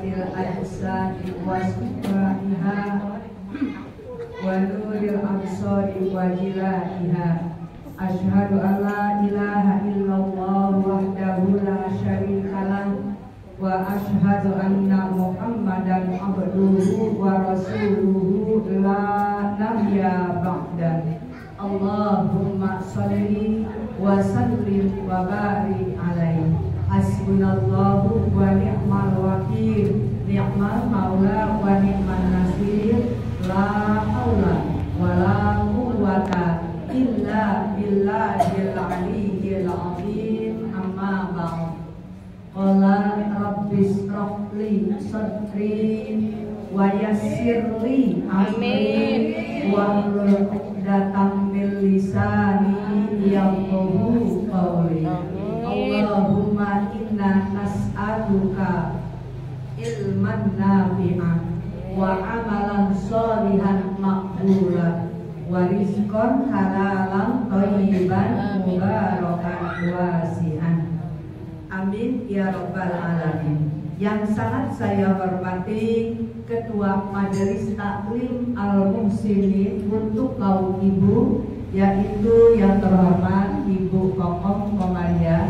hayatil ajsadi wa sufahiha wa nuril absari wa jilaiha. Asyhadu an la ilaha illallah wahdahu la syarikalah wa asyhadu anna Muhammadan abduhu wa rasuluhu la nabiyya ba'da. Allahumma sholli wa sallim wa barik alaihi. Hasbunallahu wa ni'mal wakil, ni'mal maula wa ni'man nasir. La haula wa la quwwata illa billahil aliyyil azim. Amma ba'd. Qala rabbis rafli sadri wa yassirli amri wa hlul 'uqdatam min lisani yafqahu qawli. Allahumma inna nas'aluka ilman nafi'an wa amalan sholihan maqbulan wa rizqan halalan thayyiban mubarakan wasi'an. Amin ya rabbal alamin. Yang sangat saya hormati Ketua Majelis Taklim Al-Muhsinin untuk kaum ibu, yaitu yang terhormat Ibu Kokom Komaria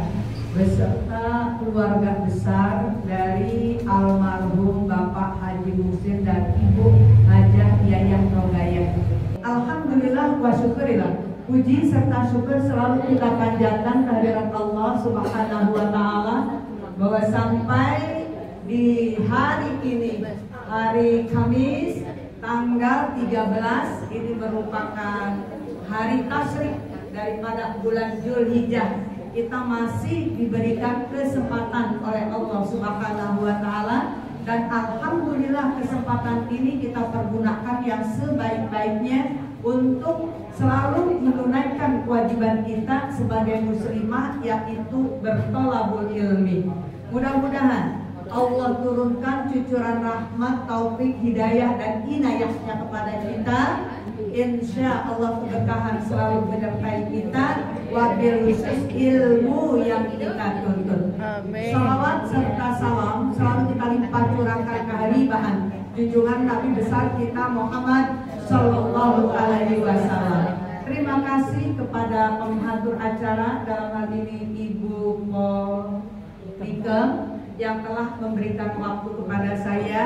beserta keluarga besar dari almarhum Bapak Haji Muhsin dan Ibu Hajah Yayah Nogayah. Alhamdulillah wa syukurillah, puji serta syukur selalu kita panjatkan kehadirat Allah Subhanahu wa Ta'ala bahwa sampai di hari ini, hari Kamis tanggal 13, ini merupakan hari tasyrik daripada bulan Zulhijjah. Kita masih diberikan kesempatan oleh Allah Subhanahu wa Ta'ala, dan alhamdulillah kesempatan ini kita pergunakan yang sebaik-baiknya untuk selalu menunaikan kewajiban kita sebagai muslimah, yaitu bertolabul ilmi. Mudah-mudahan Allah turunkan cucuran rahmat, taufik, hidayah dan inayahnya kepada kita. Insya Allah keberkahan selalu menyertai kita, wabil khusus ilmu yang kita tuntut. Salawat serta salam selalu kita limpah curahkan kehadiran junjungan Nabi besar kita Muhammad Sallallahu Alaihi Wasallam. Terima kasih kepada pemhatur acara, dalam hal ini Ibu Polike, yang telah memberikan waktu kepada saya,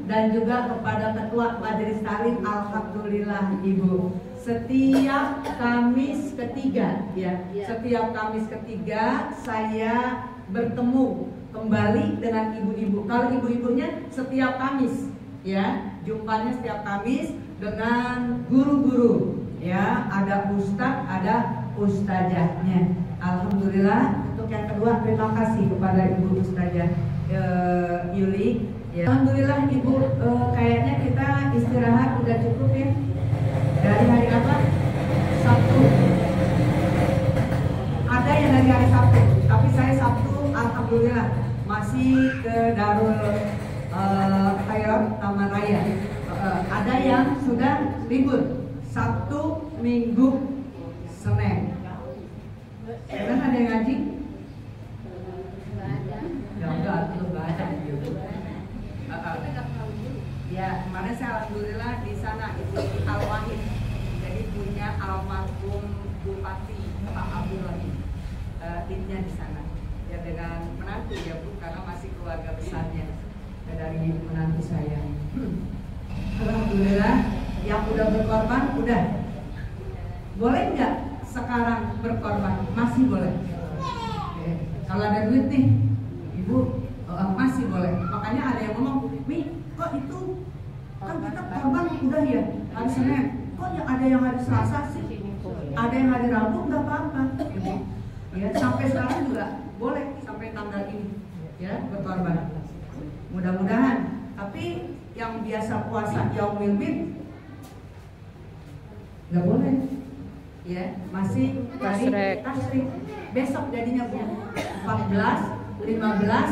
dan juga kepada Ketua Majelis Taklim. Alhamdulillah Ibu, setiap Kamis ketiga setiap Kamis ketiga saya bertemu kembali dengan ibu-ibu. Kalau ibu-ibunya setiap Kamis jumpanya setiap Kamis dengan guru-guru ada ustadz, ada ustazahnya. Alhamdulillah. Untuk yang kedua, terima kasih kepada Ibu Ustazah Yuli. Alhamdulillah Ibu, kayaknya kita istirahat udah cukup ya. Dari hari apa? Sabtu. Ada yang dari hari Sabtu, tapi saya Sabtu alhamdulillah masih ke Darul Khairat Taman Raya. Ada yang sudah libur Sabtu, Minggu, Senin. Sekarang ada yang ngaji? Ya enggak, belum ada gitu. Ya, kemarin saya alhamdulillah di sana itu di Al-Wahid. Jadi punya almarhum Bupati Pak Abdul Wahid. Idnya di sana. Ya dengan menantu ya Bu, karena masih keluarga besarnya dari menantu saya. Alhamdulillah, yang udah berkorban udah. Boleh nggak sekarang berkorban? Masih boleh. Oke. Kalau ada duit nih, Ibu masih boleh. Makanya ada yang ngomong, "Mi, kok itu kan kita korban udah ya hari Senin, kok ya ada yang hari Selasa sih, ada yang hari Rabu, nggak apa-apa." Ya, sampai sekarang juga boleh sampai tanggal ini berkorban. Mudah-mudahan. Tapi yang biasa puasa Yaumil Bid nggak boleh. Masih tasyrik. Besok jadinya Bu, 14, 15,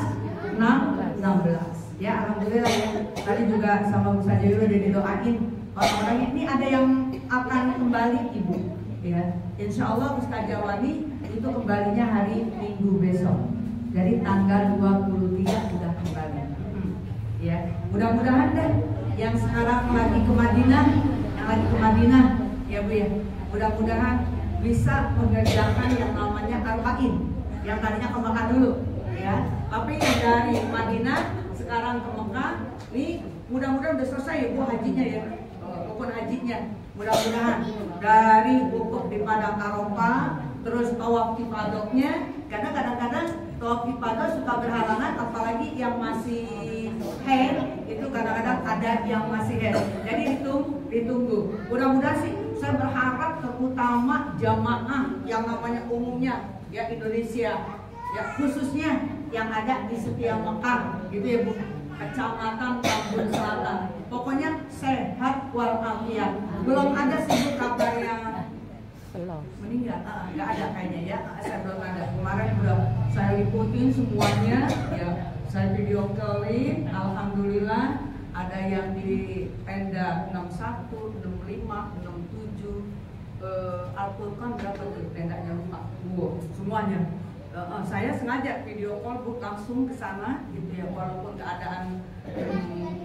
16. Ya alhamdulillah ya. Tadi juga sama Bu Saja udah didoain orang-orangnya. Ini ada yang akan kembali Ibu. Insya Allah Ustazah Wani itu kembalinya hari Minggu besok. Jadi tanggal 23 sudah kembali. Mudah-mudahan deh yang sekarang lagi ke Madinah, ya Bu ya. Mudah-mudahan bisa mengerjakan yang namanya arba'in, yang tadinya ke Mekah dulu, ya. Tapi yang dari Madinah sekarang ke Mekah, nih mudah-mudahan udah selesai ya Bu hajinya ya, rukun hajinya. Mudah-mudahan dari wukuf di Padang Arafah, terus tawaf ifadahnya, karena kadang-kadang tawaf ifadah suka berhalangan, apalagi yang masih haid itu kadang-kadang ada yang masih haid. Jadi ditunggu. Mudah-mudahan sih saya berharap terutama jamaah yang namanya umumnya ya Indonesia, ya khususnya yang ada di setiap Mekah, gitu ya Bu. Kecamatan Tambun Selatan. Pokoknya sehat walafiat. Belum ada sih kabar yang meninggal, nggak ada kayaknya ya. Saya belum ada. Kemarin udah saya liputin semuanya, ya. Saya video calling. Alhamdulillah ada yang di tenda 61, 65, 67. Al-Furqan berapa tuh tendanya lupa. Semuanya. Saya sengaja video call Bu langsung ke sana gitu ya, walaupun keadaan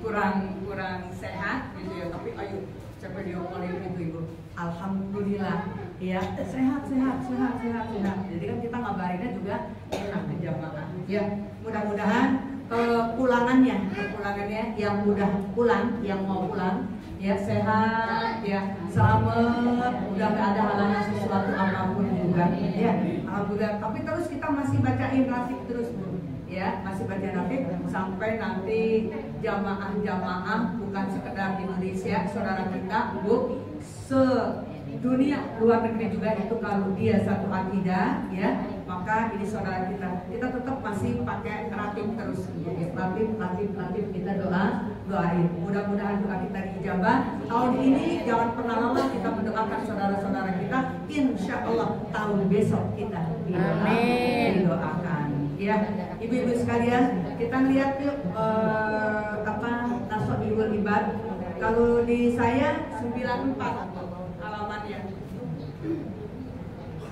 kurang sehat gitu ya, tapi ayo saya video callin itu Ibu. Alhamdulillah ya, sehat. Jadi kan kita ngabarinnya juga enak ke jamaah ya. Mudah-mudahan pulangannya yang udah pulang, yang mau pulang ya sehat ya, selamat, udah gak ada halangan sesuatu apapun juga ya. Alhamdulillah. Tapi terus kita masih bacain Rafiq terus Bu ya, masih baca Rafiq sampai nanti jamaah bukan sekedar di Indonesia, saudara kita Bu, sedunia luar negeri juga, itu kalau dia satu akidah ya, maka ini saudara kita tetap masih pakai Rafiq terus ya. Rafiq kita doain. Mudah-mudahan doa kita diijabah. Tahun ini jangan pernah lama kita mendoakan saudara-saudara kita. Insya Allah tahun besok kita didoakan. Ya, ibu-ibu sekalian, kita lihat yuk Naswaibul Ibad. Kalau di saya 94 halamannya.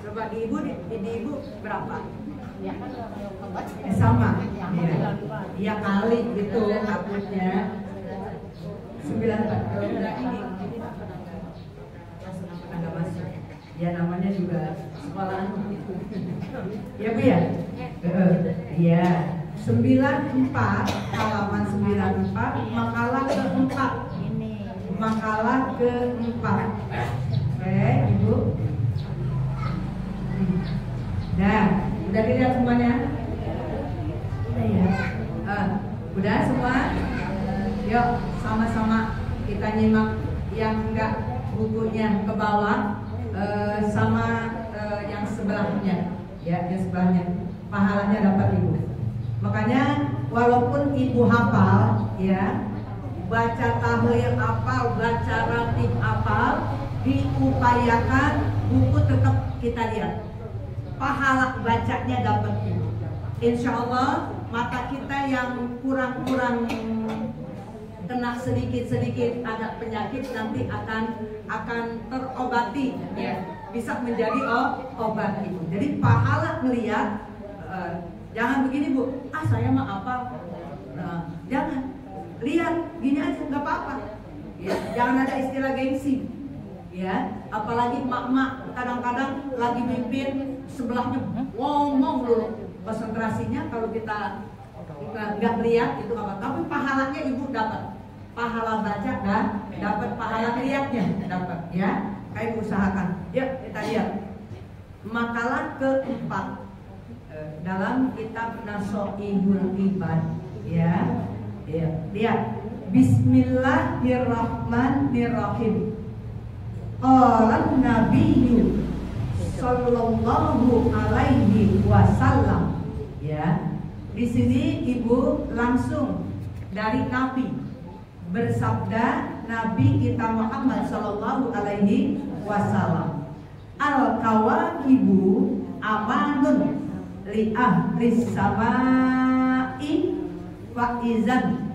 Coba di ibu berapa? Sama. Ya kali gitu takutnya. 94. Kalau udah ini agak masuk. Ya namanya juga sekolahan gitu. Ya Bu ya? Iya. 94 halaman 94 makalah keempat. Makalah keempat. Oke, Ibu. Nah, udah dilihat semuanya? Udah ya. Udah semua? Yuk, sama-sama kita nyimak yang enggak bukunya ke bawah sama yang sebelahnya, ya, yang sebelahnya. Pahalanya dapat Ibu. Makanya walaupun Ibu hafal, ya, baca tahlil hafal, baca ratib hafal, diupayakan buku tetap kita lihat. Pahala bacanya dapat Ibu. Insya Allah mata kita yang kurang kena sedikit ada penyakit nanti akan terobati ya, bisa menjadi obat Ibu. Jadi pahala melihat jangan begini Bu, saya mah apa, jangan lihat gini aja nggak apa-apa ya, jangan ada istilah gengsi ya, apalagi mak-mak kadang-kadang lagi mimpin sebelahnya ngomong dulu, konsentrasinya kalau kita nggak lihat itu apa, tapi pahalanya Ibu dapat. Pahala baca dan dapat pahala lihatnya dapat ya. Kayak usahakan. Yuk kita lihat makalah keempat dalam kitab Naswaibul Ibad ya. Lihat Bismillahirrahmanirrahim. Qala Nabiyyu sallallahu alaihi wasallam ya. Di sini Ibu langsung dari Nabi bersabda, Nabi kita Muhammad sallallahu alaihi wasallam, al-kawakibu amanun li ahlis samai fa izan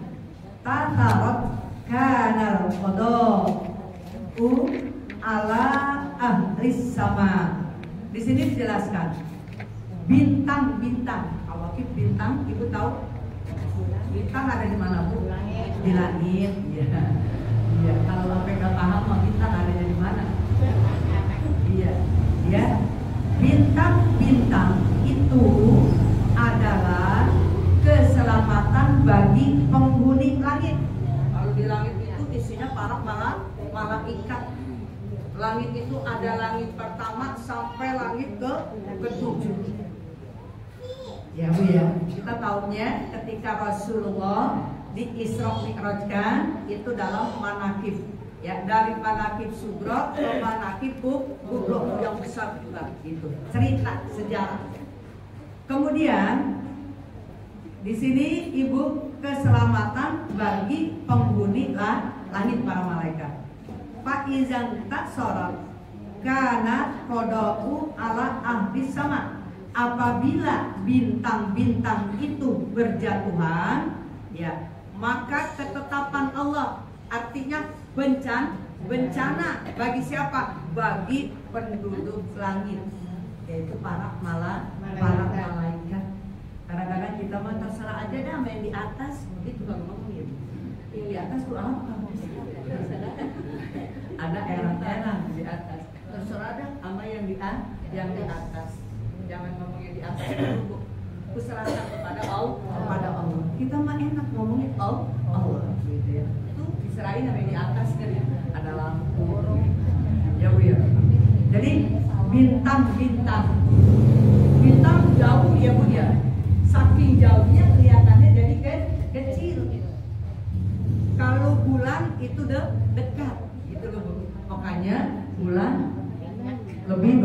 tatarat kanal qada'u ala ahlis sama. Di sini dijelaskan bintang-bintang, kawakib bintang, Ibu tahu Bintang ada di mana Bu? Di langit. Iya. Iya. Kalau sampai nggak paham mah bintang ada di mana? Iya. Ya. Bintang-bintang itu adalah keselamatan bagi penghuni langit. Kalau di langit itu isinya para malaikat. Langit itu ada langit pertama sampai langit ke-7. Ya Bu ya. Kita tahunya ketika Rasulullah di Isra Mi'rajkan itu dalam manakib. Ya, dari manakib sugro ke manakib kubro yang besar juga gitu. Cerita sejarah. Kemudian di sini Ibu keselamatan bagi penghuni langit para malaikat. Fa izan tasorot kana qada'u ala ahli sama. Apabila bintang-bintang itu berjatuhan, ya, maka ketetapan Allah, artinya bencana bagi siapa? Bagi penduduk langit, yaitu para malaikat. Kadang-kadang kita mah terserah aja dah main di atas, itu kalau ngomongin. Yang di atas tuh apa? Ada erang-erang di atas. Terserah dah sama yang di atas. Jangan ngomongin di atas dulu. Kuserahkan kepada Allah. Kita mah enak ngomongin Allah, gitu ya. Itu diserahin sama yang di atas kan ya. Ada lampu. Ya Bu ya. Jadi bintang jauh ya Bu ya. Saking jauhnya kelihatannya jadi kecil. Kalau bulan itu dekat, gitu loh Bu. Makanya bulan lebih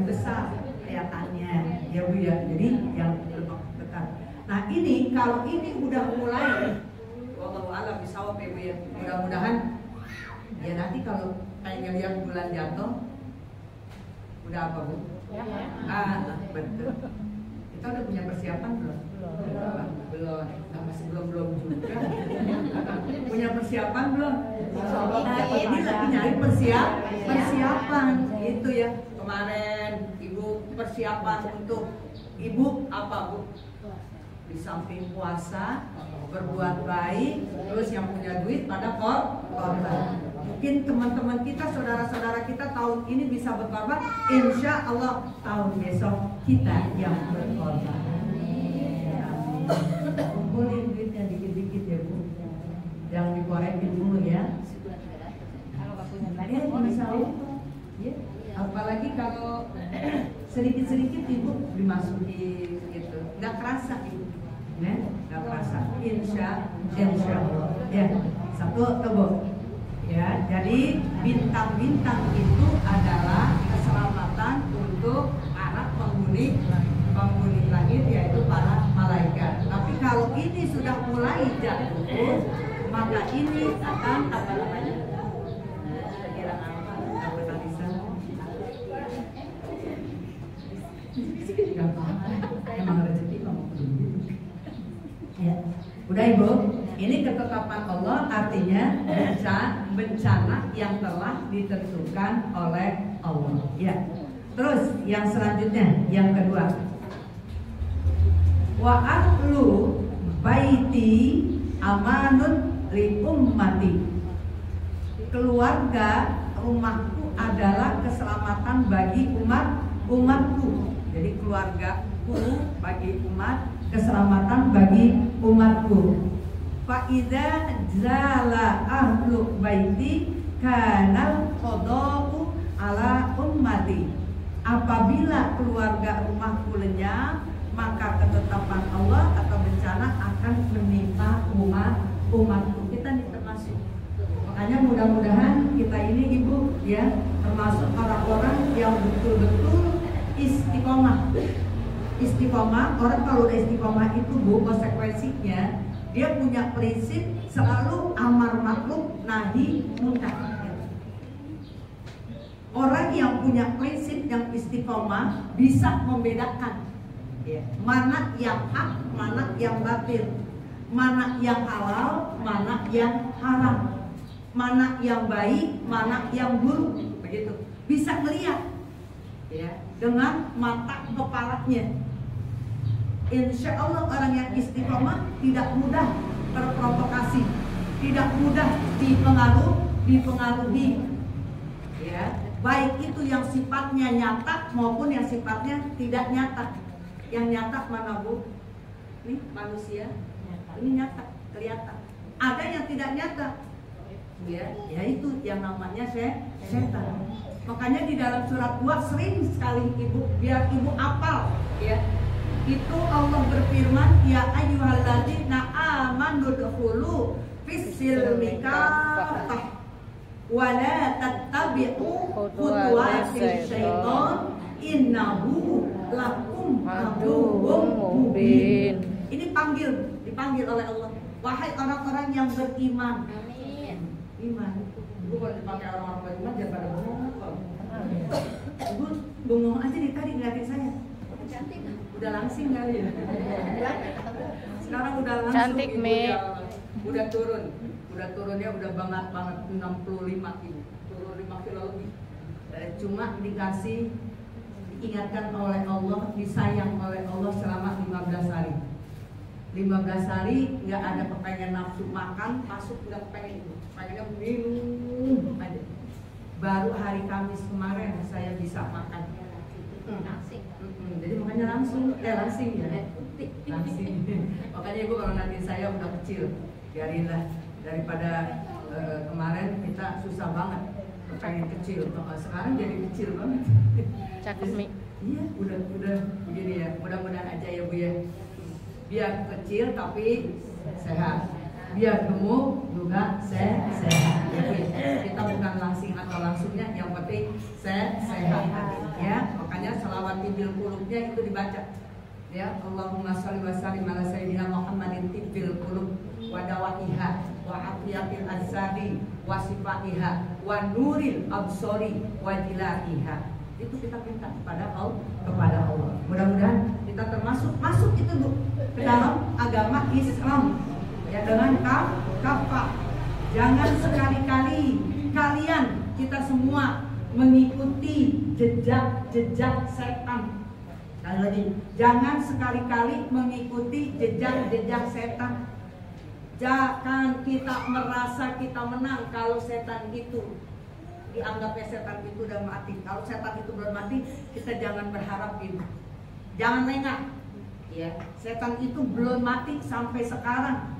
besar kelihatannya, ya Bu ya. Jadi yang lebih dekat. Nah ini kalau ini udah mulai, wallahu a'lam bishawab ya Bu ya. Mudah-mudahan ya nanti kalau pengen lihat bulan jatuh, udah apa Bu? Betul. Kita udah punya persiapan belum? Belum. Masih belum juga. Punya persiapan belum? Nah, ini lagi nyari persiapan itu ya. Kemarin Ibu persiapan untuk Ibu apa Bu? Di samping puasa, berbuat baik, terus yang punya duit pada korban. Mungkin teman-teman kita, saudara-saudara kita tahun ini bisa berkorban, insya Allah tahun besok kita yang berkorban. Kumpulin duitnya dikit-dikit ya Bu, jangan dikorekin dulu ya. Ya, ya. Apalagi kalau sedikit-sedikit Ibu dimasukin gitu, nggak kerasa Ibu, ya, nggak kerasa. Insya Allah. Ya, satu Bu. Ya, jadi bintang-bintang itu adalah keselamatan untuk para penghuni langit, yaitu para malaikat. Tapi kalau ini sudah mulai jatuh, maka ini akan apa namanya? Kira apa Talisa? Emang rezeki kamu dulu. Ya, udah Ibu. Ini ketetapan Allah, artinya bencana yang telah ditentukan oleh Allah. Ya. Terus yang selanjutnya, yang kedua, wa ahlu baiti amanun li ummati. Keluarga rumahku adalah keselamatan bagi umatku. Jadi keluargaku bagi umat, keselamatan bagi umatku. Fa'idza zala ahlu baiti kanal qada'u ala ummati. Apabila keluarga rumahku lenyap, maka ketetapan Allah atau bencana akan menimpa umatku. Kita nih termasuk. Makanya mudah-mudahan kita ini Ibu ya termasuk orang-orang yang betul-betul istiqomah. Orang kalau udah istiqomah itu Bu, konsekuensinya dia punya prinsip selalu amar ma'ruf nahi munkar. Orang yang punya prinsip yang istiqomah bisa membedakan mana yang hak, mana yang batil, mana yang halal, mana yang haram, mana yang baik, mana yang buruk, begitu. Bisa melihat ya dengan mata kepalanya. insya Allah orang yang istiqomah tidak mudah terprovokasi, tidak mudah dipengaruhi, ya, baik itu yang sifatnya nyata maupun yang sifatnya tidak nyata. Yang nyata mana Bu? Ini manusia, ini nyata, kelihatan. Ada yang tidak nyata, ya, yaitu yang namanya setan. Makanya di dalam surat 2 sering sekali ibu, biar ibu apal, ya. Itu Allah berfirman, ya ayyuhalladzina amanu dkhulu fis-silmi kaffah wa la tattabi'u khutuwatis syaitan innahu lakum aduwwum mubin. Ini dipanggil oleh Allah. Wahai orang-orang yang beriman. Amin. Iman. Ibu kalau dipakai orang-orang beriman jangan pada bengong. Ibu bengong aja di tadi ngeliatin saya. Cantik. Udah langsing kali ya. Sekarang udah langsung. Cantik, Me. Udah turunnya udah banget 65 kilo. Turun 5 kilo lebih. Cuma dikasih, diingatkan oleh Allah, disayang oleh Allah selama 15 hari. 15 hari nggak ada kepengen nafsu makan, masuk nggak kepengen itu, pengennya minum aja. Baru hari Kamis kemarin saya bisa makan. Jadi makanya langsing ya. Langsing. Makanya ibu kalau nanti saya udah kecil, biarinlah daripada kemarin kita susah banget pengen kecil. Sekarang jadi kecil banget. Cakep Mi. Iya, udah begini ya. Mudah-mudahan aja ya Bu ya. Biar kecil tapi sehat, biar gemuk juga sehat. Ya, kita bukan langsing atau langsungnya, yang penting sehat. Ya, makanya selawat tibil qulubnya itu dibaca. Ya, Allahumma sholli wa sallim ala sayyidina Muhammadin tibil qulub wa dawaiha wa afiyatil azadi wa sifaiha wa nuril absori wa jilaiha. Itu kita minta kepada Allah. Mudah-mudahan kita masuk itu Bu ke dalam agama Islam, ya, dengan kafah. Jangan sekali-kali kalian, kita semua mengikuti jejak setan. Sekali lagi, jangan sekali-kali mengikuti jejak setan. Jangan kita merasa kita menang kalau setan itu dianggapnya setan itu udah mati. Kalau setan itu belum mati, kita jangan berharap itu. Jangan lengah. Ya, setan itu belum mati sampai sekarang.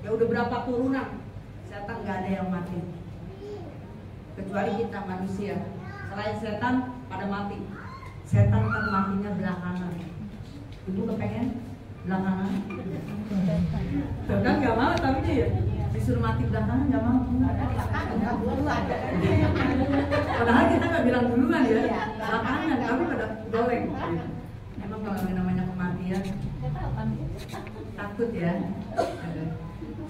Ya udah berapa turunan, setan nggak ada yang mati. Kecuali kita manusia. Selain setan pada mati. Setan kan matinya belakangan. Ibu kepengen belakangan? Setan nggak mau tapi dia ya. Disuruh mati belakangan nggak mau. Padahal kita nggak bilang duluan ya, belakangan tapi pada goleng. Emang kalau yang namanya kematian takut ya.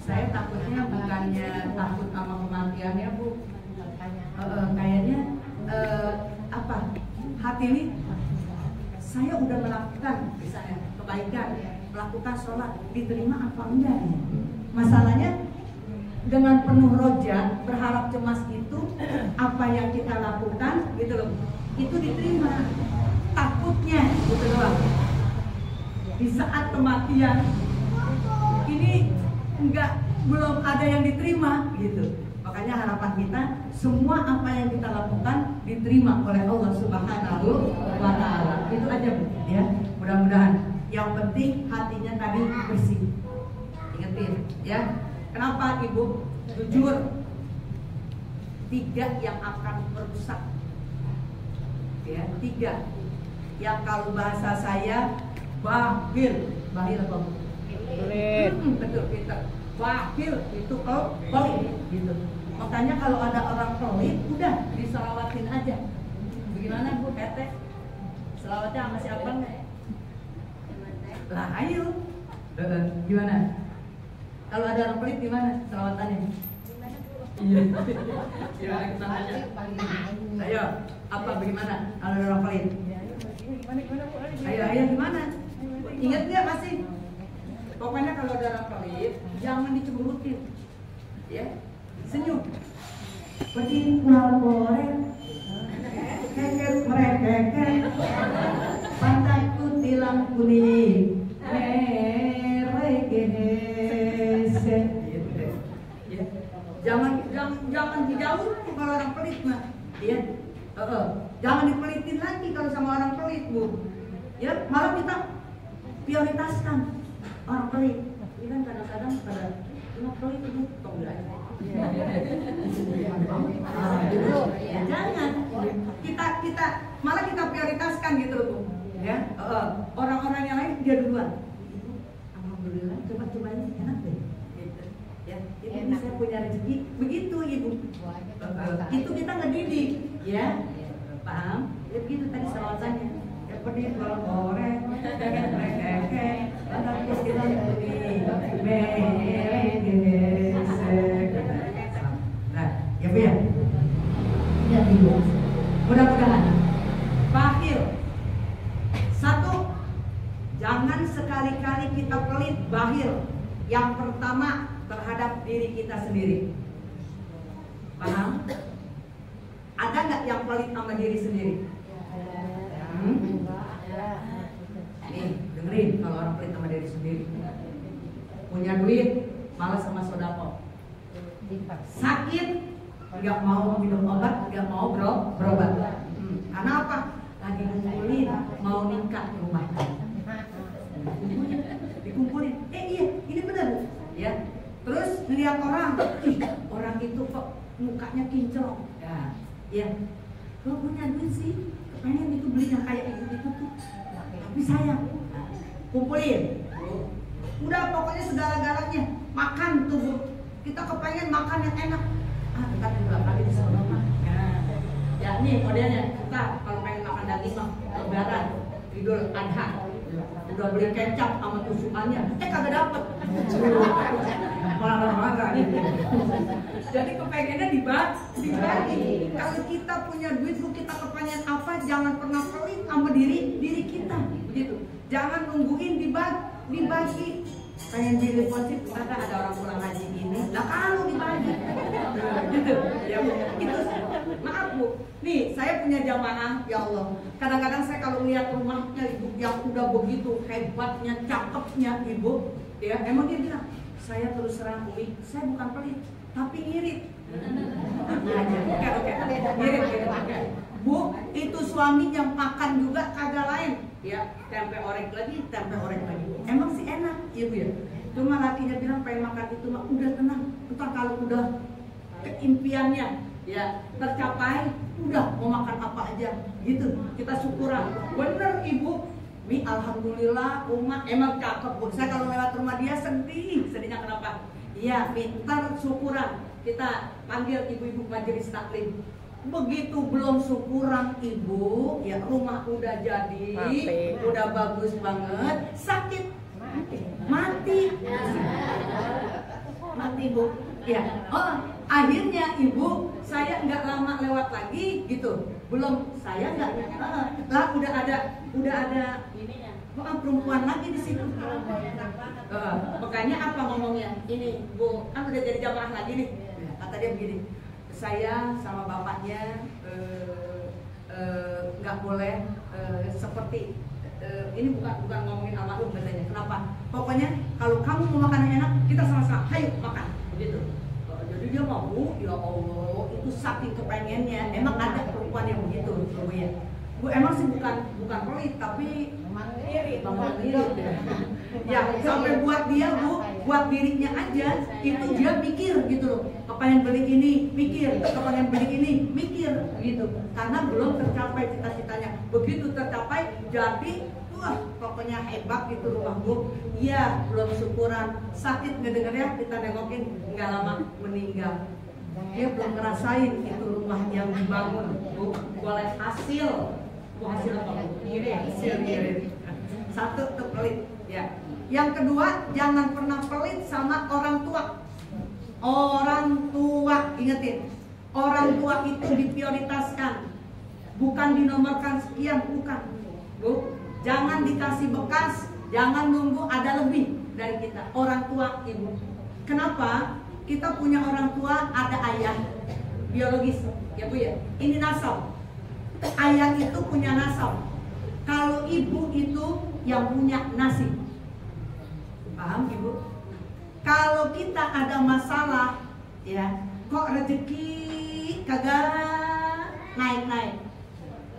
Saya takutnya bukannya takut sama kematiannya Bu. Kayaknya apa? Hati ini saya udah melakukan misalnya kebaikan, melakukan sholat, diterima apa enggak ya? Masalahnya dengan penuh roja, berharap cemas itu apa yang kita lakukan gitu loh, itu diterima. Takutnya gitu loh. Di saat kematian ini belum ada yang diterima gitu. Makanya harapan kita semua apa yang kita lakukan diterima oleh Allah Subhanahu wa Ta'ala. Itu aja Bu ya. Mudah-mudahan yang penting hatinya tadi bersih. Ingetin ya. Kenapa Ibu? Jujur, 3 yang akan merusak. Ya, 3 yang kalau bahasa saya bahil apa? Pelit. Betul, pintar. Bahil itu pelit gitu. Makanya kalau ada orang pelit, udah diselawatin aja. Bagaimana Bu Tete? Selawatnya sama siapa nggak? Lah ayo. Gimana? Kalau ada orang pelit gimana selawatannya? Iya. Gimana kita nanya? Ayo, apa bagaimana kalau ada orang pelit? Ayo gimana? Ingat nggak masih? Pokoknya kalau ada orang pelit jangan dicemburutin, ya. Senyum. Pergi ngorek, keket merekeket, pantatku tilang kuning. gese. Gitu deh. Ya. Jangan dijauh kalau orang pelit mah. Ya. Jangan dipelitin lagi kalau sama orang pelit, Bu. Ya, malah kita prioritaskan orang pelit. Ini kan kadang-kadang pada pelit itu tong aja. Jangan kita malah kita prioritaskan gitu loh, Bu. Ya, orang-orang yang lain dia duluan. Alhamdulillah, coba ini enak deh. Gitu. Ya, ini saya punya rezeki. Begitu, Ibu. Itu kita ngedidik, ya. Paham? Ya begitu tadi selawatannya. Ya pedih goreng, pengen mereka, anak kita pedih, nah, ya Bu ya. Ya Ibu. Mudah-mudahan. Bakhil. Satu, jangan sekali-kali kita pelit bakhil. Yang pertama terhadap diri kita sendiri. Paham? Ada nggak yang pelit sama diri sendiri? Nih, dengerin kalau orang pelit sama diri sendiri. Punya duit, malas sama sodako. Sakit, nggak mau minum obat, nggak mau berobat. Karena apa? Lagi ngumpulin, mau nikah di rumah. Dikumpulin, iya, ini benar Bu. Ya. Terus ngeliat orang, orang itu kok mukanya kinclong. Ya, lo punya duit sih, pengen itu beli yang kayak itu tuh, tapi sayang, kumpulin. Udah pokoknya segala-galanya makan tuh, kita kepengen makan yang enak. Kita dua kali di sana mah. Ya nih modelnya kita kalau pengen makan daging mah Lebaran, Idul Adha, udah beli kecap sama tusukannya, kagak dapet. Marah-marah gitu. Jadi kepengennya dibagi. Kalau kita punya duit, kita kepengen apa, jangan pernah pelit sama diri kita, begitu. Jangan nungguin dibagi. Pengen beli deposit, ada orang pulang haji ini. Lah kalau dibagi, gitu. Ya Bu, itu. Maaf Bu, nih saya punya jamaah, ya Allah. Kadang-kadang saya kalau lihat rumahnya Ibu yang udah begitu hebatnya, cakepnya Ibu, ya emang dia bilang, saya terus terang Umi, saya bukan pelit, tapi ngirit. Oke. Ngirit. Bu, itu suami yang makan juga kagak lain. Ya, tempe orek lagi. Emang sih enak, ya Bu ya. Cuma lakinya bilang pengen makan itu mah udah tenang. Entar kalau udah keimpiannya ya tercapai, udah mau makan apa aja gitu. Kita syukuran. Bener Ibu. Mi alhamdulillah Uma emang cakep Bu. Saya kalau lewat rumah dia sedihnya kenapa? Iya, pintar syukuran. Kita panggil ibu-ibu majelis taklim. Begitu belum syukuran Ibu, ya rumah udah jadi, udah bagus banget, sakit, mati Bu. Ya, akhirnya Ibu, saya nggak lama lewat lagi gitu, saya nggak lah udah ada perempuan lagi di situ. Makanya apa ngomongnya? Ini Bu, kan udah jadi jamaah lagi nih. Kata dia begini, saya sama bapaknya nggak boleh seperti ini bukan ngomongin almarhum katanya. Kenapa? Pokoknya kalau kamu mau makan yang enak, kita sama-sama, ayo makan, begitu. Jadi dia mau, ya Allah, itu saking kepengennya. Emang ada perempuan yang begitu, Bu ya. Bu emang sih bukan pelit, tapi irit. Ya sampai buat dia Bu, buat dirinya aja, itu dia mikir gitu loh. Kepengen beli ini, mikir. Kepengen beli ini, mikir gitu. Karena belum tercapai cita-citanya. Begitu tercapai, jadi wah pokoknya hebat gitu rumah Bu. Iya, belum syukuran. Sakit ngedengernya, kita nengokin nggak lama meninggal. Dia belum ngerasain itu rumah yang dibangun Bu. Boleh hasil. Hasil apa Bu? Ngirit. Satu tuh pelit ya. Yang kedua, jangan pernah pelit sama orang tua. Orang tua, ingetin, orang tua itu diprioritaskan, bukan dinomorkan sekian, bukan Bu. Jangan dikasih bekas, jangan nunggu ada lebih dari kita. Orang tua Ibu. Kenapa? Kita punya orang tua, ada ayah biologis ya Bu ya. Ini nasab. Ayah itu punya nasab. Kalau ibu itu yang punya nasib. Paham Ibu? Kalau kita ada masalah, ya, kok rezeki kagak naik-naik,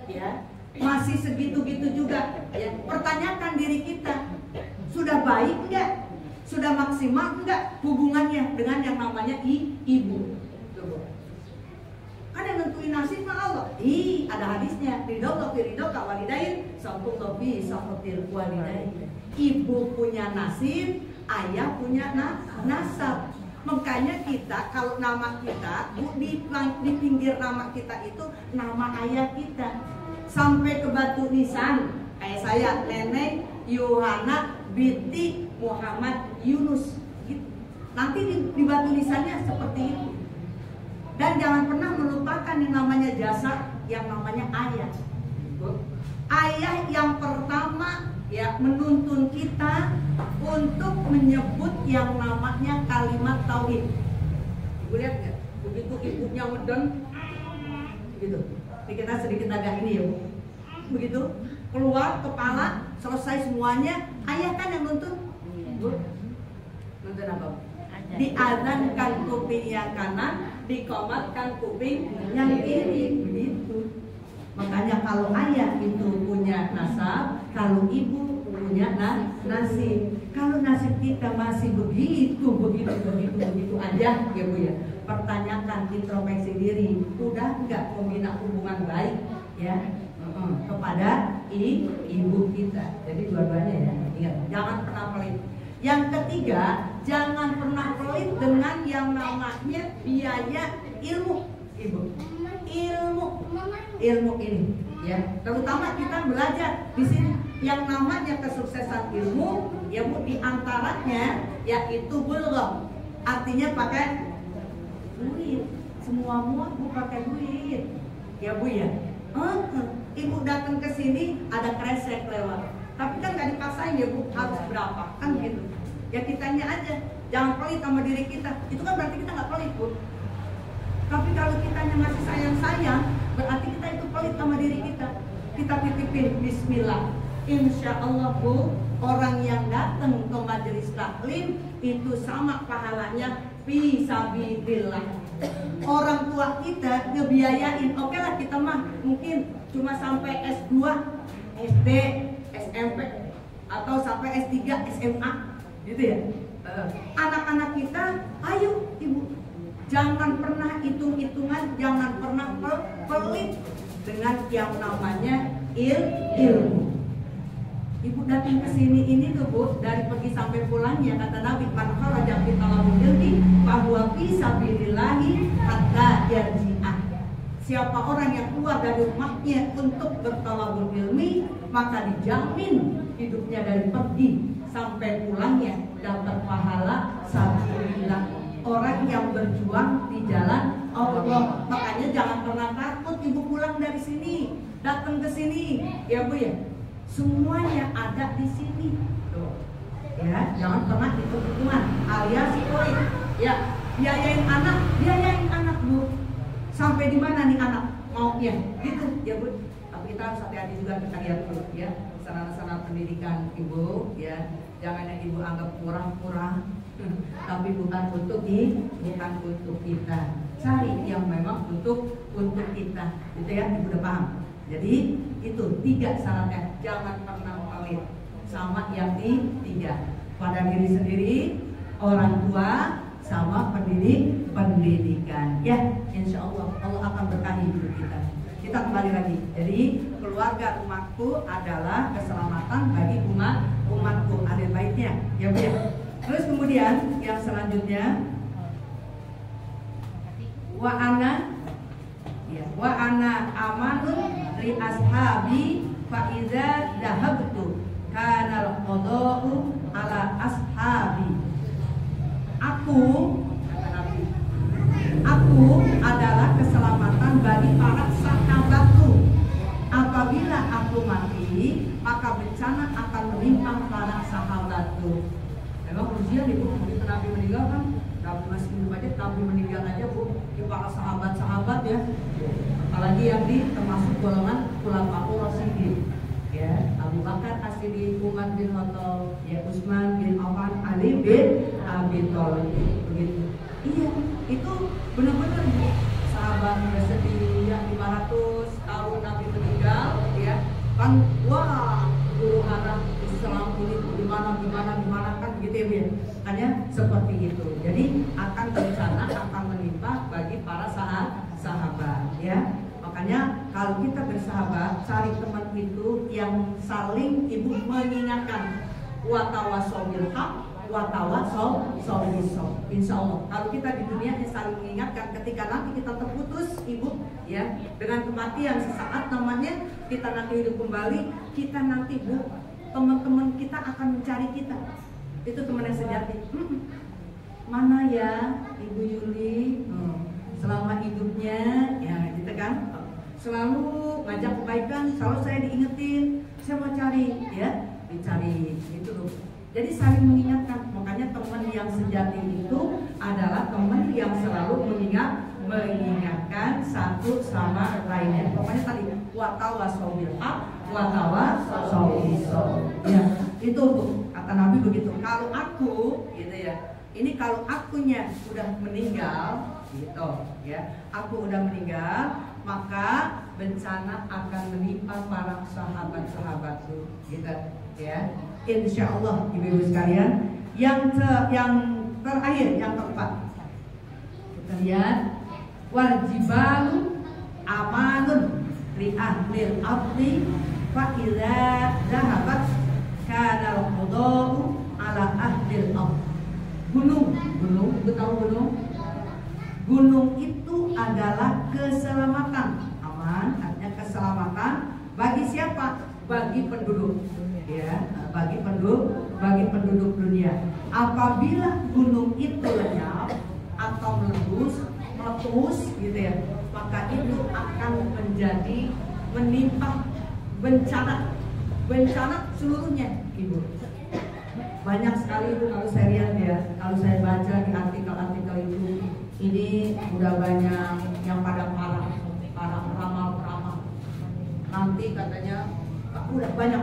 ya, masih segitu-gitu juga, ya. Pertanyakan diri kita, sudah baik enggak? Sudah maksimal enggak hubungannya dengan yang namanya ibu? Kan yang nentuin nasib mah Allah. Ada hadisnya, ridho walidain, satu fi safatil walidain. Ibu punya nasib, ayah punya nasab. Makanya kita kalau nama kita di pinggir nama kita itu nama ayah kita. Sampai ke batu nisan, kayak saya, Nenek Yohana binti Muhammad Yunus gitu. Nanti di batu nisannya seperti itu. Dan jangan pernah melupakan yang namanya jasa, yang namanya ayah. Ayah yang pertama, ya, menuntun kita untuk menyebut yang namanya kalimat tauhid. Ibu lihat nggak? Begitu ibunya ngeden, gitu. Jadi kita sedikit agak ini ya, Bu. Begitu keluar kepala, selesai semuanya, ayah kan yang nuntun. Bu, nuntun apa? Diazankan kuping yang kanan, dikomatkan kuping yang kiri, begitu. Makanya kalau ayah itu punya nasab, kalau ibu punya nasib. Kalau nasib kita masih begitu aja, ya Bu ya. Pertanyakan, introspeksi diri, udah nggak membina hubungan baik, ya, kepada ibu kita. Jadi dua-duanya, ya, ingat, jangan pernah pelit. Yang ketiga, jangan pernah pelit dengan yang namanya biaya ilmu, Ibu. Ilmu ini, ya, terutama kita belajar di sini yang namanya kesuksesan ilmu, ya Bu, diantaranya yaitu bulgh, artinya pakai duit. Semua Bu pakai duit, ya Bu ya. Ibu datang ke sini ada kresek lewat, tapi kan nggak dipaksain ya Bu, harus berapa kan gitu. Ya kitanya aja, jangan pelit sama diri kita. Itu kan berarti kita nggak pelit Bu. Tapi kalau kitanya masih sayang-sayang, berarti kita itu pelit sama diri kita. Kita titipin bismillah. Insya Allah Bu, orang yang datang ke majelis taklim itu sama pahalanya fisabilillah. Orang tua kita ngebiayain, oke lah kita mah mungkin cuma sampai S2, SD, SMP, atau sampai S3, SMA, gitu ya. Anak-anak kita, ayo Ibu, jangan pernah hitung-hitungan, jangan pernah pelit dengan yang namanya ilmu. Ibu datang ke sini ini tuh Bu, dari pergi sampai pulangnya kata Nabi, man kharaja fi talabul ilmi fa huwa fi sabilillahi hatta yarji'ah. Siapa orang yang keluar dari rumahnya untuk bertalabul ilmi, maka dijamin hidupnya dari pergi sampai pulangnya dapat pahala sabilillah. Orang yang berjuang di jalan Allah. Makanya jangan pernah takut Ibu pulang dari sini, datang ke sini, ya Bu ya. Semuanya ada di sini. Tuh. Ya, jangan pernah hitung-hitungan alias poin. Ya, biayain anak Bu. Sampai di mana nih anak maunya? Gitu, ya Bu. Tapi kita harus hati-hati juga, kita lihat dulu ya. Sarana-sarana pendidikan Ibu, ya. Jangan yang Ibu anggap kurang-kurang. Tapi bukan untuk kita. Cari yang memang untuk kita. Gitu ya, Ibu udah paham. Jadi itu 3 syaratnya. Jangan pernah pelit sama yang 3. Pada diri sendiri, orang tua, sama pendidikan. Ya, insya Allah Allah akan berkahi hidup kita. Kita kembali lagi. Jadi keluarga rumahku adalah keselamatan bagi umatku, ahli baitnya. Ya Bu ya. Terus kemudian yang selanjutnya, wa ana amanun li ashabi fa iza dahabtu kana al-qada'u ala ashabi. Aku adalah keselamatan bagi para sahabatku. Apabila aku mati, maka bencana akan menimpa para sahabatku. Memang ujian Ibu, begitu Nabi meninggal kan, Nabi masih hidup aja, Nabi meninggal aja Bu, di para sahabat-sahabat ya. Apalagi yang termasuk golongan khulafaur rasyidin. Ya, ya, Abu Bakar As-Siddiq, Umar bin Khattab, ya, Utsman bin Affan, Ali bin Abi Thalib, begitu. Iya, itu benar-benar sahabat bersedih ya, 500 tahun Nabi meninggal, ya kan, wah guru harap Islam ini gimana kan begitu ya, hanya seperti itu. Jadi akan bencana akan menimpa bagi para sahabat, ya. Makanya kalau kita bersahabat, cari teman itu yang saling ibu mengingatkan, watawasau bil haq, watawasau bis sabr. Insya Allah kalau kita di dunia yang saling mengingatkan, ketika nanti kita terputus ibu, ya, dengan kematian sesaat namanya, kita nanti hidup kembali, kita nanti bu, teman-teman kita akan mencari kita. Itu teman yang sejati. Mana ya Ibu Yuli? Selama hidupnya, ya gitu kan, selalu ngajak kebaikan, selalu saya diingetin, saya mau cari, ya, dicari, gitu loh. Jadi saling mengingatkan. Makanya teman yang sejati itu adalah teman yang selalu mengingatkan satu sama lainnya. Pokoknya tadi watawasau bil haq, watawasau bis sabr. Ya, itu Bu, kata Nabi begitu. Kalau aku, gitu ya. Ini kalau akunya udah meninggal, gitu ya. Aku udah meninggal, maka bencana akan menimpa para sahabat-sahabatku, gitu ya. Insya Allah ibu-ibu sekalian. Yang terakhir, yang keempat, kita lihat wajibalu amanun li ahlil abdi fa idza dhahabat kana al-qada'u ala ahlil abdi. Gunung, tahu gunung? Gunung itu adalah keselamatan, aman, artinya keselamatan bagi siapa? Bagi penduduk, ya, bagi penduduk dunia. Apabila gunung itu lenyap atau meletus, gitu ya, maka itu akan menimpa bencana seluruhnya, ibu. Banyak sekali itu kalau saya lihat ya, kalau saya baca di artikel-artikel itu, ini udah banyak yang pada para peramal. Nanti katanya udah banyak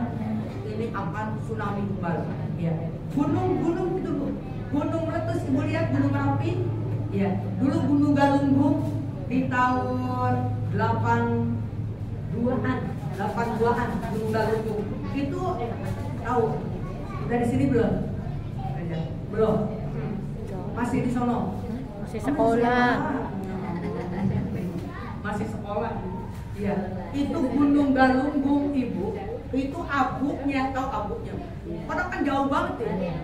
ini akan tsunami kembali. Ya, gunung itu Bu. Gunung meletus, ibu lihat Gunung Merapi. Ya, dulu Gunung Galunggung di tahun 82-an Gunung Galunggung itu tahu. Dari sini belum? Masih di sono? Masih sekolah. Masih sekolah. Iya. Itu Gunung Galunggung ibu. Itu abunya, tahu abunya? Padahal kan jauh banget ya.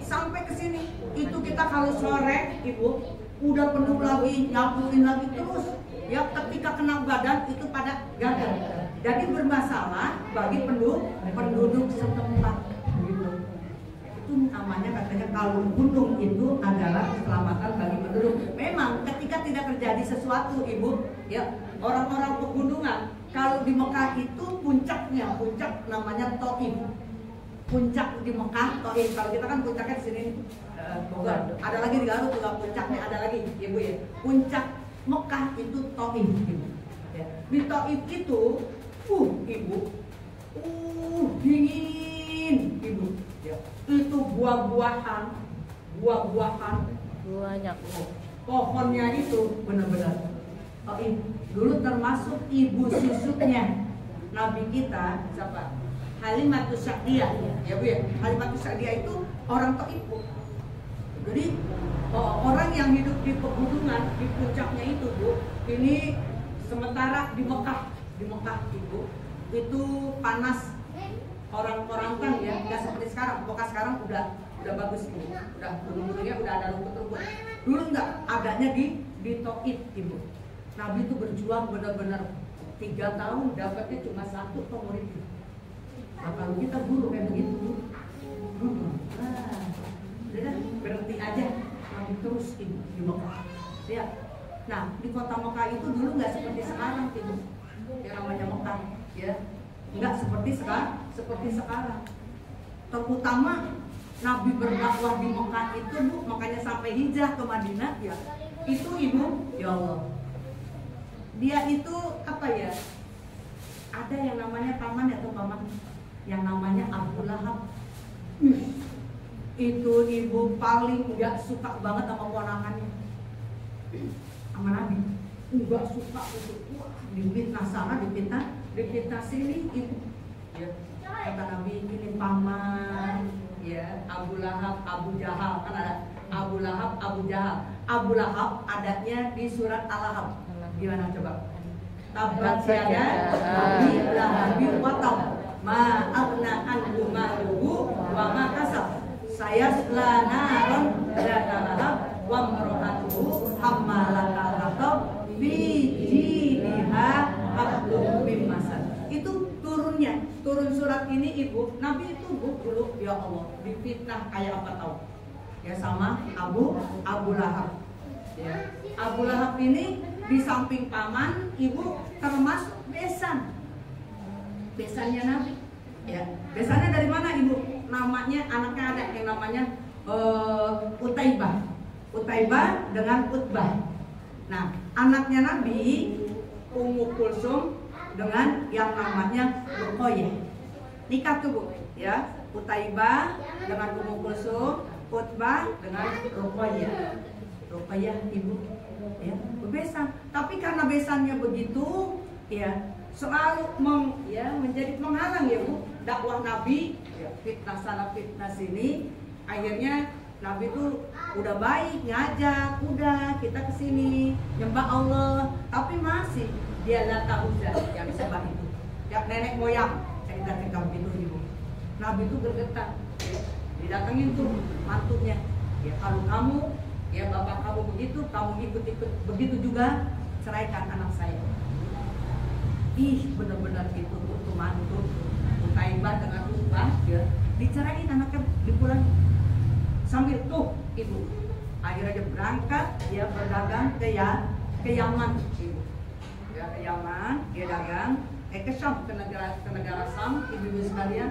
Sampai ke sini. Itu kita kalau sore ibu udah penuh lagi, nyapuin lagi terus. Ya, ketika kena badan itu pada gagal. Jadi bermasalah bagi penduduk setempat. Itu namanya katanya kalau gunung itu adalah keselamatan bagi penduduk. Memang ketika tidak terjadi sesuatu ibu, ya, orang-orang pegunungan kalau di Mekah itu puncak namanya Thaif. Puncak di Mekah Thaif. Kalau kita kan puncaknya di sini Bogor. Ada lagi di Garut juga puncaknya ada lagi, ibu ya. Puncak Mekah itu Thaif, ibu. Ya. Di Thaif itu, ibu, dingin, ibu. Ya. Itu buah-buahan Banyak. pohonnya itu benar-benar dulu termasuk ibu susuknya Nabi kita siapa? Halimatus Sa'diyah, ya Bu ya. Halimatus Sa'diyah itu orang Thaif. Jadi orang yang hidup di pegunungan di puncaknya itu Bu, ini sementara di Mekah ibu itu panas. Orang-orang kan ya, nggak seperti sekarang. Pokoknya sekarang udah bagus ibu, udah gunung-gunungnya udah ada rumput-rumput. Dulu nggak, adanya di Thaif ibu. Nabi itu berjuang benar-benar 3 tahun dapatnya cuma 1 murid. Nah, kalau kita guru kayak begitu, udah berhenti aja, Nabi terus ibu di Mekah. Ya, nah di kota Mekah itu dulu nggak seperti sekarang ibu, yang namanya Mekah, ya. Enggak seperti sekarang. Terutama Nabi berdakwah di Mekah itu Bu, makanya sampai hijrah ke Madinah ya. Itu ibu, ya Allah. Dia itu apa ya? ada yang namanya paman atau paman, yang namanya Abu Lahab. Itu ibu paling nggak suka banget sama ponakannya, sama Nabi. Nggak suka itu. Wah, difitnah sana, difitnah sini. Ibu, ya, kata Nabi, ini paman, ya, Abu Lahab, Abu Jahal, kan ada Abu Lahab, Abu Jahal. Abu Lahab adanya di surat Al-Lahab. Gimana coba? Tabbat yada Abi Lahabin wa tab, ma aghna anhu maluhu wa ma kasab, sayasla naran dzata lahab wa imra'atuhu hammalatal hatab fi jidha hablum min masad. Itu turun surat ini ibu. Nabi itu dulu ya Allah difitnah kayak apa tahu? Ya sama Abu Lahab. Ya. Abu Lahab ini di samping paman, ibu termasuk besannya Nabi. Ya, besannya dari mana ibu? Namanya anaknya ada yang namanya Utaibah dengan Utbah. Nah, anaknya Nabi Ummu Kulsum dengan yang namanya Ruqayyah. Nikah tuh bu, ya, Utaibah dengan Ummu Kulsum, Utbah dengan Ruqayyah ibu. Ya, besan. Tapi karena besannya begitu, ya selalu menjadi penghalang ya bu dakwah Nabi. Ya, fitnah sana fitnah sini. Akhirnya Nabi itu udah baik ngajak, udah kita kesini nyembah Allah, tapi masih dia Lata Uzza yang disembah itu, yang nenek moyang cerita gitu ibu. Nabi itu bergetar, ya, didatengin tuh mantunya. Ya kalau kamu ya bapak kamu begitu, kamu ikut-ikut begitu juga, ceraikan anak saya. Ih benar-benar itu tuh mantu Utaibah dengan Utbah, ya dicerain anaknya dipulang sambil tuh ibu. Akhirnya dia berangkat, dia berdagang ke Yaman ibu. Ya ke Yaman, dia dagang ke Syam, ke negara Syam ibu-ibu sekalian.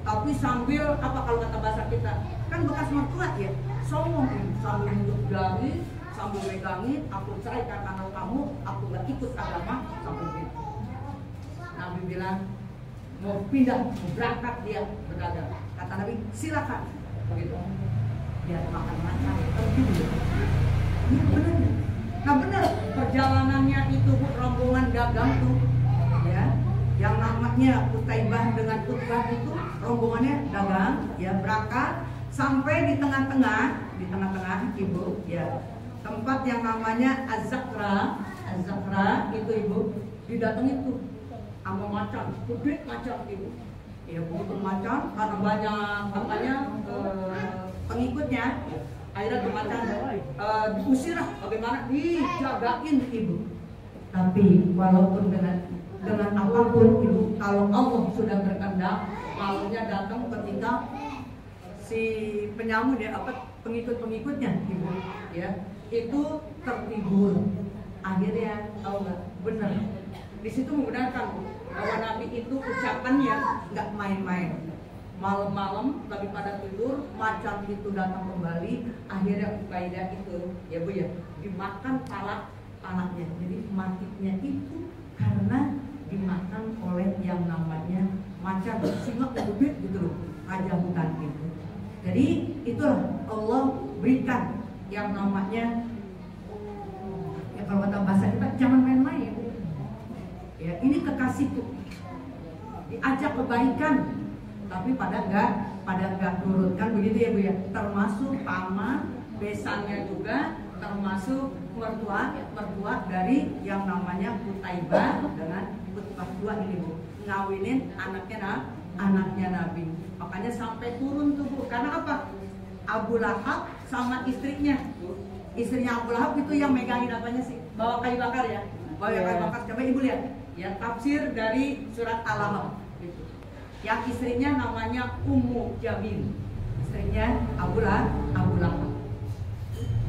Tapi sambil apa kalau kata bahasa kita kan bekas mertua ya, sombong ini, sambil nunjuk jari, sambil megangin, aku ceraikan anak kamu, aku gak ikut agama, sambil gitu. Nabi bilang mau pindah, mau berangkat dia berdagang. Kata Nabi silakan, begitu. Biar makan makan, pergi dulu. Ini benar. Nah benar, perjalanannya itu rombongan dagang tuh, ya. Yang namanya Utaibah dengan Utbah itu rombongannya dagang, ya berangkat sampai di tengah-tengah ibu, ya tempat yang namanya Az-Zakra itu ibu didatengin tuh sama macan, gede macan ibu. Ya begitu macan karena banyak katanya pengikutnya, akhirnya tuh macan diusir lah, bagaimana dijagain ibu. Tapi walaupun dengan apapun ibu, kalau Allah sudah berkehendak, malunya datang ketika si penyamun ya pengikutnya ibu, ya itu tertidur. Akhirnya tahu nggak benar di situ menggunakan bahwa Nabi itu ucapannya nggak main-main. Malam-malam lagi pada tidur, macan itu datang kembali. Akhirnya Ubaidah itu ya bu ya dimakan pala anaknya. Jadi matinya itu karena dimakan oleh yang namanya macan, singa gede gitu loh, raja hutan itu. Jadi itulah Allah berikan yang namanya ya kalau kata bahasa kita jangan main-main. Ya ini kekasihku, diajak kebaikan, tapi pada enggak nurut kan begitu ya bu ya. Termasuk paman, besannya juga, termasuk mertua dari yang namanya Utaibah dengan Utbah dua ini bu, ngawinin anaknya Nabi. Makanya sampai turun tuh bu, karena apa? Abu Lahab sama istrinya Abu Lahab itu yang megangin apanya sih? Bawa kayu bakar ya, kayu bakar. Coba ibu lihat ya tafsir dari surat Al-Lahab gitu. Yang istrinya namanya Ummu Jamil, istrinya Abu Lahab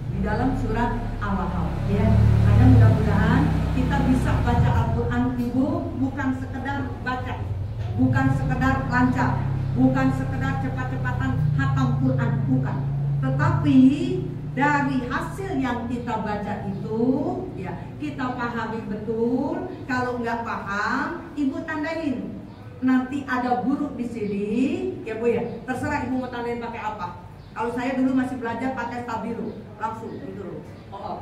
di dalam surat Al-Lahab ya. Karena mudah-mudahan kita bisa baca Al-Quran ibu, bukan sekedar baca, bukan sekedar lancar, bukan sekedar cepat-cepatan hatam Quran, bukan. Tetapi dari hasil yang kita baca itu, ya kita pahami betul. Kalau nggak paham, ibu tandain. Nanti ada guru di sini, ya bu ya. Terserah ibu mau tandain pakai apa. Kalau saya dulu masih belajar pakai stabilo, langsung gitu loh.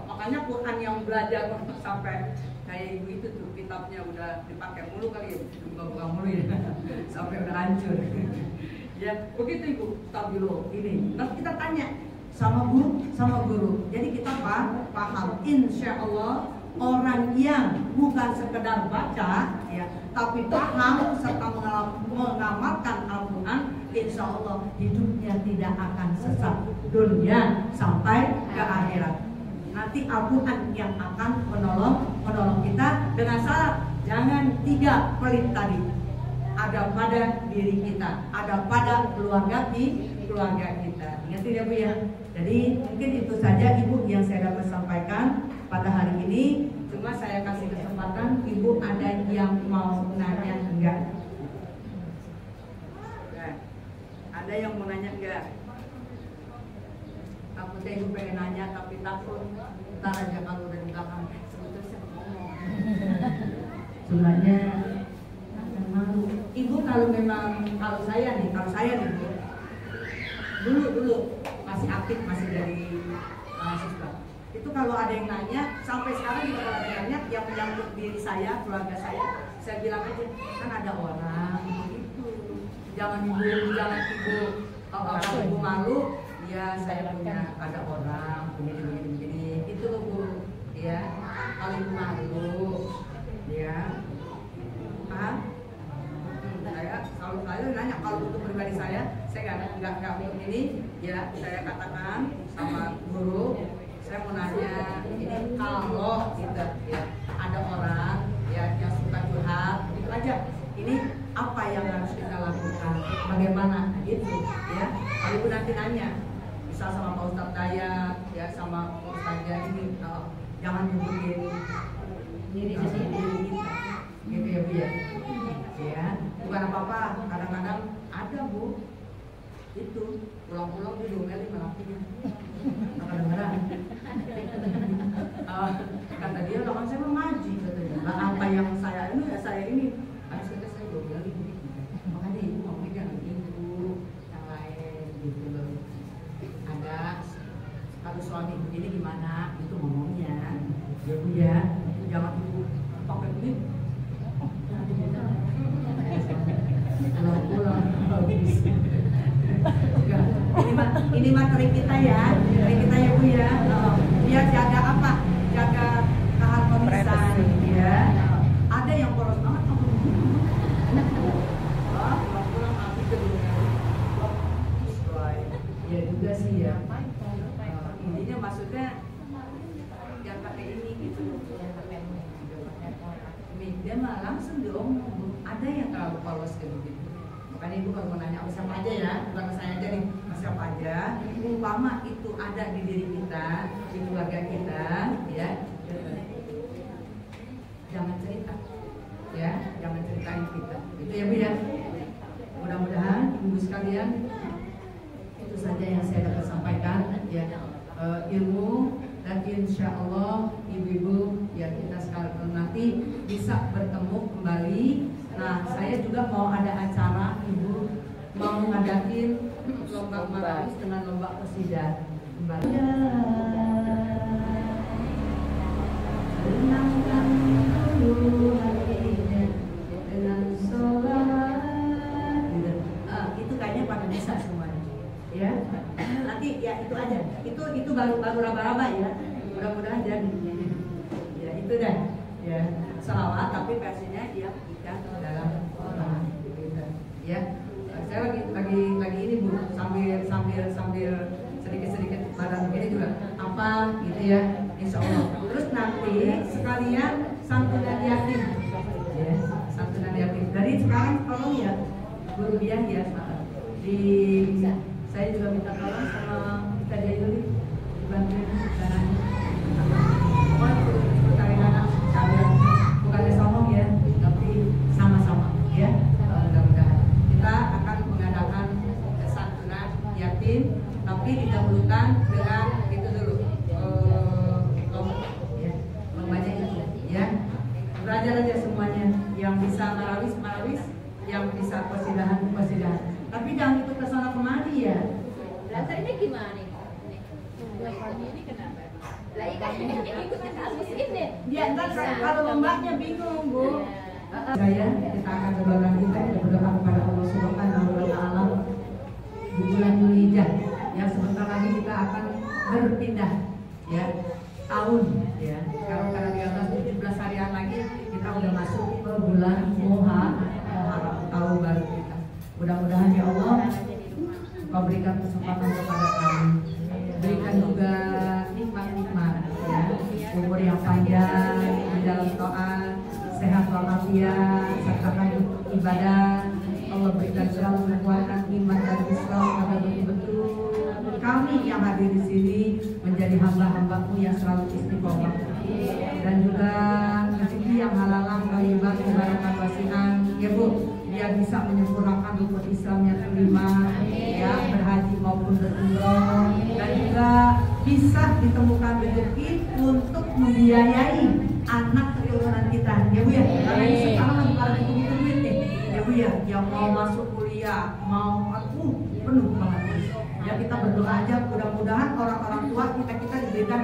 Makanya Quran yang belajar sampai kayak ibu itu tuh kitabnya udah dipakai mulu kali ya, buka-buka mulu ya, sampai udah hancur. Ya begitu ibu, stabilo ini. Nanti kita tanya sama guru. Jadi kita paham. Insya Allah orang yang bukan sekedar baca, ya, tapi paham serta mengamalkan Al-Quran, insya Allah hidupnya tidak akan sesat dunia sampai ke akhirat. Nanti Al-Quran yang akan menolong kita dengan syarat jangan 3 pelit tadi. Ada pada diri kita, ada pada keluarga kita. Ingat ya Bu ya. Jadi mungkin itu saja Ibu yang saya dapat sampaikan pada hari ini. Cuma saya kasih kesempatan Ibu ada yang mau nanya enggak? Ada yang mau nanya enggak? Takutnya Ibu pengen nanya tapi takut ntar aja kalau udah di belakang sebetulnya saya ngomong. Sebenarnya malu. Ibu kalau memang kalau saya nih Bu, dulu masih aktif, masih dari mahasiswa. Itu kalau ada yang nanya, sampai sekarang juga kalau ada yang nanya yang menyangkut diri saya, keluarga saya bilang aja kan ada orang gitu. Jangan ibu kalau ibu malu, ya saya punya ada orang begini itu loh Bu, ya. Kalau ibu malu, ya. Paham? Saya nanya kalau untuk pribadi saya nggak untuk ini, ya saya katakan sama guru, saya mau nanya ini kalau gitu ya ada orang ya yang suka curhat gitu aja, ini apa yang harus kita lakukan, bagaimana gitu ya. Kalau ibu nanti nanya bisa sama Pak Ustadz Dayat ya sama Pak Ustadz ini jangan nyebutin diri kita gitu ya Bu ya. Ya, bukan apa-apa, kadang-kadang ada Bu itu pulang-pulang dia diomelin lelakinya kadang-kadang kata dia, kan saya mau ngaji katanya, apa yang saya ini harus kata saya diomelin gitu. Makanya ibu ngomongnya jangan ibu yang lain gitu loh. Ada kalau suami begini gimana itu ngomongnya ya Bu ya, jangan ibu pakai begitu. Ini mah trik kita ya Bu ya. Biar jaga apa? Jaga keharmonisan ya. Ada yang polos banget pulang api kedua. Ya juga sih ya. Intinya maksudnya jangan pakai ini gitu. Dia mah langsung diomong. Ada yang terlalu polos kayak begitu. Makanya ibu kalau mau nanya siapa aja ya, bukan saya aja nih, siapa aja. Umpama itu ada di diri kita, di keluarga kita, ya, jangan cerita, ya, jangan ceritain kita. Itu ya Bu ya. Mudah-mudahan ibu sekalian itu saja yang saya dapat sampaikan, ya, ilmu. Dan insya Allah ibu-ibu ya kita sekarang nanti bisa bertemu kembali. Nah saya juga mau ada acara, ibu mau ngadain lomba marawis dengan lomba qasidah kembali. Senangkan dulu hatinya dengan sholat. Itu kayaknya pada bisa semuanya, ya. Nanti ya itu aja, itu baru raba-raba ya. Mudah-mudahan jadi ya itu dah ya selawat tapi versinya yang ikan dalam Quran gitu ya. Saya lagi ini Bu sambil sedikit badan ini juga apa gitu ya insya Allah. Terus nanti sekalian santunan yatim ya, santunan yatim dari sekarang tolong ya guru dia ya saya juga minta tolong sama kita dia dulu dibantuin dananya. Pokoknya cari dana sekalian, bukannya sombong ya, tapi sama-sama ya. Mudah-mudahan kita akan mengadakan santunan yatim, tapi didahulukan Lah ikan ikutnya kasus ini. Dia ntar kalau lombanya bingung, Bu. Saya kita akan berdoa, kita berdoa kepada Allah Subhanahu wa taala di bulan Dzulhijjah. Yang sebentar lagi kita akan berpindah ya tahun ya. Sekarang karena 17 harian lagi kita udah masuk ke bulan Muharram, tahun baru kita. Mudah-mudahan ya Allah Kau berikan kesempatan kepada kami, berikan juga nikmat-nikmat ya, umur yang panjang di dalam taat, sehat walafiat, sertakan ibadah. Allah berikan selalu kekuatan iman dan Islam agar betul-betul kami yang hadir di sini menjadi hamba-hamba-Mu yang selalu istiqomah, dan juga rezeki yang halalan, thayyibah, mubarakah, wasi'an ya Bu, biar bisa menyempurnakan rukun Islam yang kelima ya, berhaji maupun berumrah, dan juga bisa ditemukan rezeki untuk membiayai anak keturunan kita ya Bu ya, karena ini sekarang lagi pada begitu duit nih ya Bu ya, yang mau masuk kuliah mau penuh banget ya. Kita berdoa aja mudah-mudahan orang-orang tua kita diberikan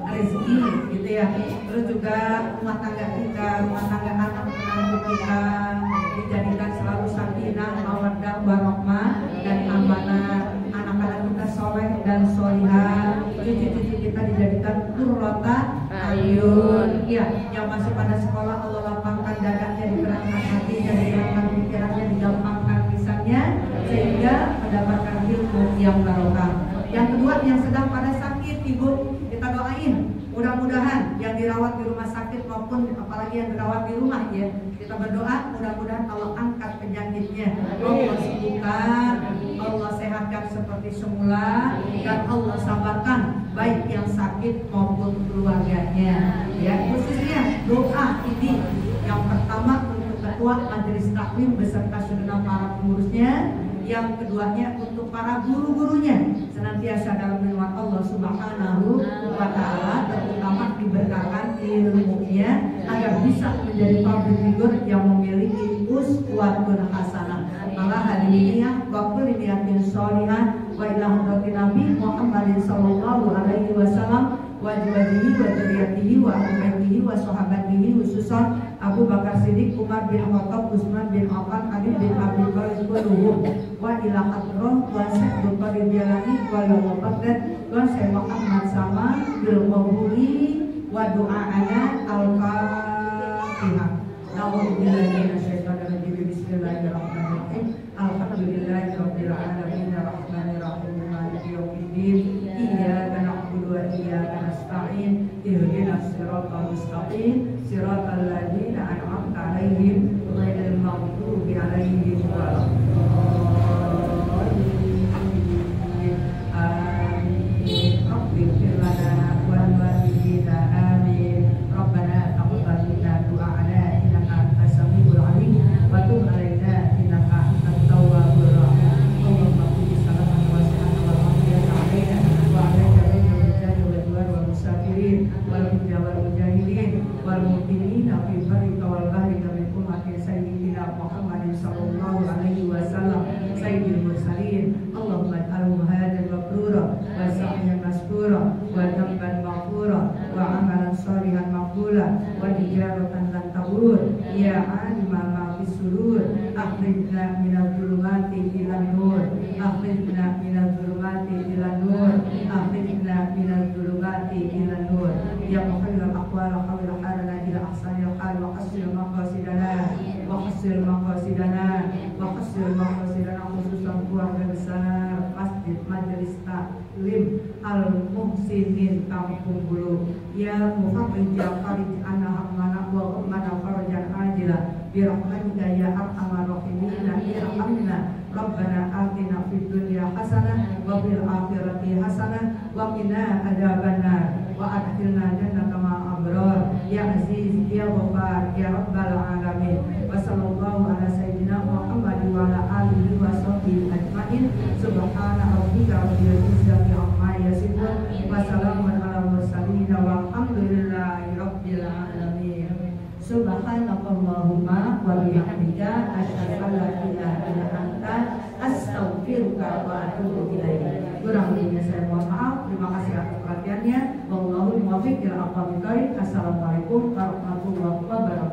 rezeki gitu ya. Terus juga rumah tangga kita, rumah tangga anak menantu kita dijadikan selalu sakinah, mawaddah, warahmah dan amanah. Anak-anak kita soleh dan solihah, cucu-cucu kita dijadikan qurrata ayun ya. Yang masih pada sekolah Allah lapangkan dadanya, digerakkan hatinya, digerakkan pikirannya, digampangkan lisannya sehingga mendapatkan ilmu yang barokah. Yang kedua, yang sedang pada sakit Ibu, kita doain mudah-mudahan yang dirawat di rumah sakit maupun apalagi yang dirawat di rumah ya, kita berdoa mudah-mudahan Allah angkat penyakitnya, Allah sembuhkan, Allah sehatkan seperti semula, dan Allah sabarkan baik yang sakit maupun keluarganya ya. Khususnya doa ini yang pertama untuk ketua majelis taklim beserta segenap para pengurusnya, yang keduanya untuk para guru-gurunya senantiasa dalam lindungan Allah Subhanahu wa taala, terutama diberkahan ilmunya agar bisa menjadi public figure yang memiliki uswatun hasanah. Allah hadiniyah wa kulli niyatin sholihah wa ila hadratin Nabi Muhammadin sallallahu alaihi wasallam wa jiwajihi wa dzurriyyatihi wa ahlihi wa sahabatihi, khususan Abu Bakar Siddiq, Umar bin Khattab, Utsman bin Affan, Ali bin Abi Thalib kulluhum wa ila hadrah wa Syekh Qadir Jalani wa Yawm Baghdad wa Syekh Muhammad sama bil qabuli wa du'aana al-Fatihah. A'udzubillahi minasyaitonir rajim. Bismillahirrahmanirrahim. Alhamdulillahirabbil alamin arrahmanir rahim maliki yaumiddin. Iyyaka na'budu wa iyyaka nasta'in. Ihdinas siratal mustaqim. Siratal ladzina an'amta 'alaihim ghairil maghdubi 'alaihim waladdallin. Amin. Rabbighfir lana wa liwalidayna amin. Rabbana taqabbal minna du'ana innaka antas samiul 'alim wa tub 'alaina innaka antat tawwabur rahim. Allahumma qul salaman wa salaman wa rahmatan 'alaina wa 'ala jami'il mujahidin wal musafirin wal mujahidin wal mu'minina fi barrika wal bahri min ummati sayyidina Muhammadin sallallahu alaihi wasallam sayyidil mursalin. Allahumma ij'alhu hadan mabrura wa sa'yan maskura wa dhanban maghfura wa 'amalan shalihan maqbula wa tijaratan lan tabur ya 'aliman ma fis sudur. Akhrijna minadh dhulumati ilan nur, akhrijna minadh dhulumati ilan nur, akhrijna minadh dhulumati ilan nur. Ya mukhallal aqwal hawla halana ila ahsanil hal wa qasir maqasidana wa qasir maqasidana wa qasir maqasidana, khususan keluarga besar Masjid Majelis Taklim Al-Muhsinin Kampung Bulu. Ya mufaqqih ya farij anna hamana wa ummana farajan ajila bi rahmatika ya arhamar rahimin. Irhamna Rabbana atina fid dunya hasanah wa fil akhirati hasanah wa qina adzabannar wa adkhilna jannata ma'al abrar ya aziz ya ghaffar ya rabbal alamin. Wa sallallahu ala sayyidina Muhammad wa ala alihi wa sahbihi ajmain. Subhana rabbika rabbil izzati amma yasifun wa salamun ala mursalin walhamdulillahi rabbil alamin. Subhanakallahumma wa bihamdika asyhadu an la ilaha illa anta astaghfiruka wa atubu ilaik. Kurang lebihnya saya mohon maaf. Terima kasih atas perhatiannya. Wallahu muwaffiq ila aqwamit thoriq. Assalamualaikum warahmatullahi wabarakatuh.